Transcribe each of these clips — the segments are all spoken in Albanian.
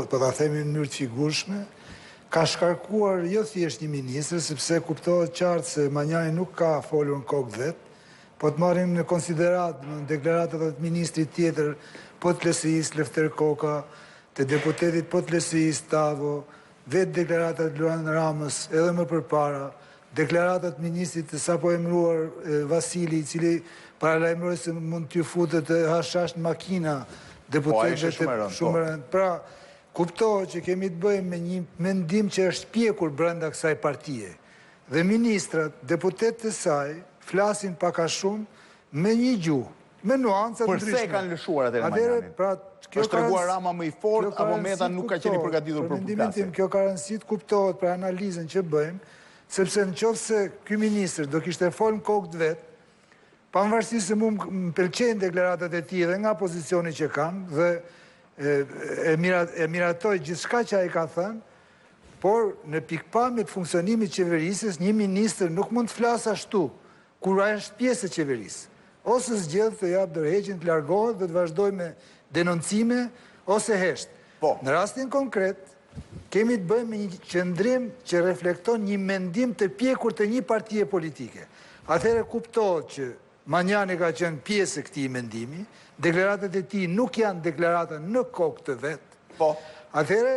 po ta themi në mënyrë të figurshme, ka shkarkuar jo thjesht një ministër, sepse kuptohet qartë se Manjani nuk ka folur në kokë vetë, po të marrim në konsiderat në deklaratat e ministrit tjetër, po të LSI-s Lefter Koka, të deputetit po të LSI-s Tavo, vetë deklaratat Luan Ramës edhe më përpara, deklaratat ministrit të sapo emëruar Vasili, i cili paralajmëroi se mund t'ju futet të hashash në makina deputetëve të shumë rënd. Pra, kuptohet që kemi të bëjmë me një mendim që është pjekur brenda kësaj partije. Dhe ministrat, deputetët e saj, flasin paka shumë me një gjuhë, me nuancat ndryshme. Përse kanë lëshuar atë Manjanin? Është treguar Rama më i fortë apo Meta nuk ka qenë përgatitur për përplasje? Kjo ka rëndësi të kuptohet për analizën që bëjmë, sepse në qoftë se ky ministër do kishte folë në kokë të vetë, pavarësisht se mu më pëlqejnë deklaratat e tij dhe nga pozicioni që kanë dhe e miratoj gjithçka që ai ka thënë, por në pikpamje të funksionimit qeverisjes, një ministër nuk mund të flasë ashtu kur ai është pjesë e qeverisë. Ose zgjedh të jap dorëheqjen, të largohet dhe të vazhdojë me denoncime ose hesht. Në rastin konkret, kemi të bëjmë me një qëndrim që reflekton një mendim të pjekur të një partije politike. Atëherë kuptohet që Manjani ka qenë pjesë e këtij mendimi, deklaratat e tij nuk janë deklarata në kokë të vet. Atëherë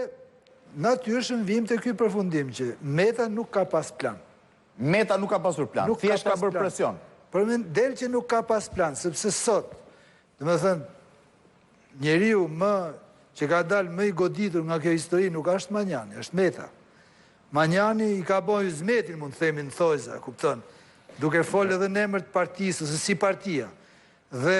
natyrshëm vim te ky përfundim që Meta nuk ka pas plan. Meta nuk ka pasur plan, thjesht ka bërë presion. Por del që nuk ka pas plan, sepse sot, domethënë, njeriu që ka dalë më i goditur nga kjo histori nuk është Manjani, është Meta. Manjani i ka bën hizmetin, mund të themi në thojza, kupton, duke folë edhe në emër të partisë ose si partia. Dhe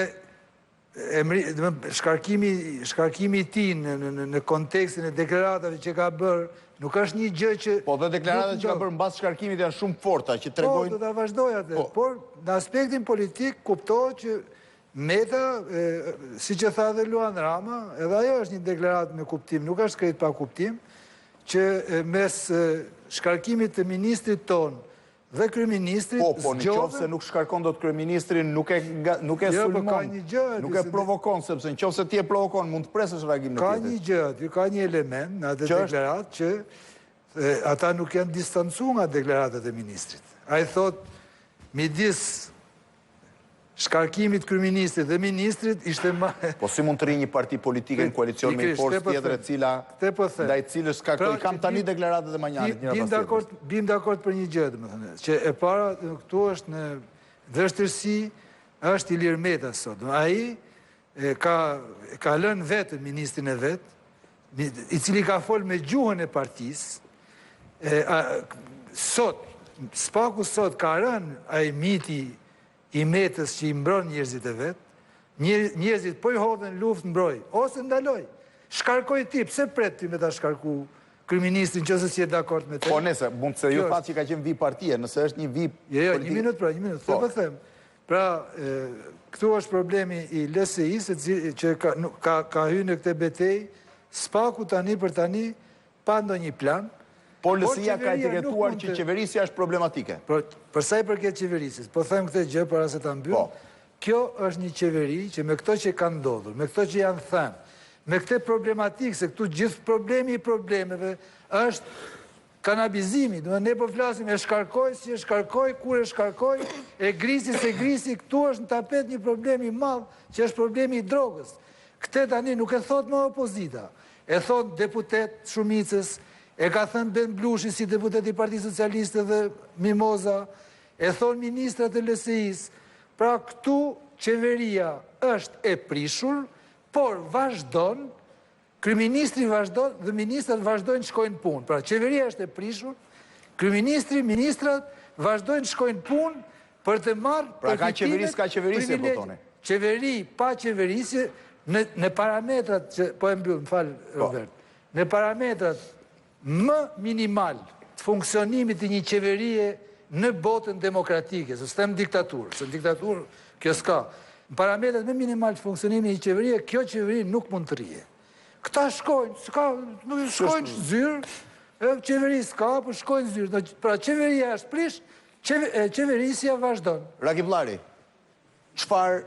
shkarkimi i tij në kontekstin e deklaratave që ka bërë nuk është një gjë që... Po, dhe deklaratat që ka bërë mbas shkarkimit janë shumë forta, që tregojnë... Po, do ta vazhdoj atë. Por, në aspektin politik, kuptohet që Meta, si që tha dhe Luan Rama, edhe ajo është një deklaratë me kuptim, nuk është krejt pa kuptim, që mes shkarkimit të ministrit tonë dhe kryeministrit... Po, në qoftë se nuk shkarkon do të kryeministrin, nuk e sulmon, nuk e provokon, sepse në qoftë se ti e provokon, mund të presësh reagim në tjetër. Ka një gjë aty, ka një element në atë deklarat që ata nuk janë distancu nga deklaratat e ministrit. A i thot, midis shkarkimit kryeministrit dhe ministrit ishte ma... Po si mund të ri një parti politike në koalicion me një forcë tjetër e cila ndaj cilës i kam tani deklaratat e Manjanit njëra pas tjetrës. Bim dakord për një gjë, domethënë, që e para këtu është në vështirësi është Ilir Meta sot. Ai ka lënë vetë ministrin e vet, i cili ka folë me gjuhën e partisë. Sot, spaku sot ka rënë ai miti i Metës që i mbron njerëzit e vetë, njerëzit po i hodhen luft mbroj, ose ndaloj. Shkarkoj ti, pse pret ti me ta shkarku kryeministrin që si e dakord me te? Po nese, mund të se ju fatë që ka qenë vi partije, nëse është një vi... Jo, një minut, se po them. Pra, këtu është problemi i LSI-s, që ka hyrë në këtë betej, spaku tani për tani, pa ndonjë plan. Por LSI-ja ka etiketuar që qeverisja është problematike. Përsa i përket qeverisjes, po them këtë gjë para se ta mbyll. Kjo është një qeveri që me këto që kanë ndodhur, me këto që janë thënë, me këtë problematikë, se këtu gjithë problemi i problemeve është kanabizimi. Ne po flasim e shkarkoj, si e shkarkoj, kur e shkarkoj, e grisi, se grisi, këtu është në tapet një problemi madh, që është problemi i drogës. Këtë tani nuk e thot më opozita, e thot deputet shumicës, e ka thënë Ben Blushi si deputet i Partisë Socialiste dhe Mimoza, e thonë ministrat e LSI-s. Pra këtu qeveria është e prishur, por vazhdon, kryeministri vazhdon dhe ministrat vazhdojnë shkojnë punë. Pra qeveria është e prishur, kryeministri, ministrat vazhdojnë shkojnë punë për të marrë... Pra ka qeverisje, po toni? Qeveri, pa qeverisje, në parametrat që... Po e mbyllë, më falë, Robert. Në parametrat më minimal të funksionimit të një qeverie në botën demokratike, se s'tem diktaturë, se në diktaturë kjo s'ka. Në parametrat më minimal të funksionimit një qeverie, kjo qeveri nuk mund të rije. Këta shkojnë zyrë, qeveri s'ka, për shkojnë zyrë. Pra qeveria është prish, qeverisja vazhdon. Raki Vllari, çfarë